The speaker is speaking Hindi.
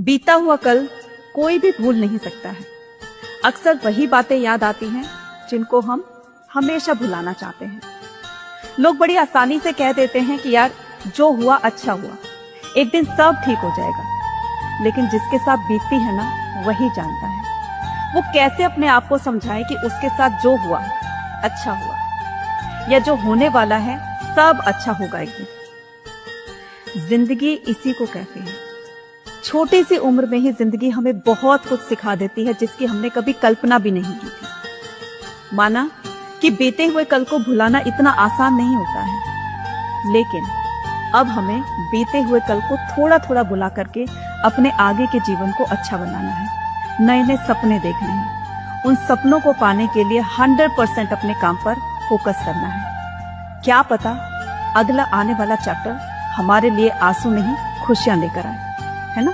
बीता हुआ कल कोई भी भूल नहीं सकता है। अक्सर वही बातें याद आती हैं जिनको हम हमेशा भुलाना चाहते हैं। लोग बड़ी आसानी से कह देते हैं कि यार जो हुआ अच्छा हुआ, एक दिन सब ठीक हो जाएगा। लेकिन जिसके साथ बीतती है ना, वही जानता है वो कैसे अपने आप को समझाए कि उसके साथ जो हुआ अच्छा हुआ, या जो होने वाला है सब अच्छा होगा एक दिन। जिंदगी इसी को कहते हैं। छोटी सी उम्र में ही जिंदगी हमें बहुत कुछ सिखा देती है जिसकी हमने कभी कल्पना भी नहीं की थी। माना कि बीते हुए कल को भुलाना इतना आसान नहीं होता है, लेकिन अब हमें बीते हुए कल को थोड़ा थोड़ा भुला करके अपने आगे के जीवन को अच्छा बनाना है। नए नए सपने देखने हैं। उन सपनों को पाने के लिए 100% अपने काम पर फोकस करना है। क्या पता अगला आने वाला चैप्टर हमारे लिए आंसू नहीं खुशियां लेकर आए, है ना।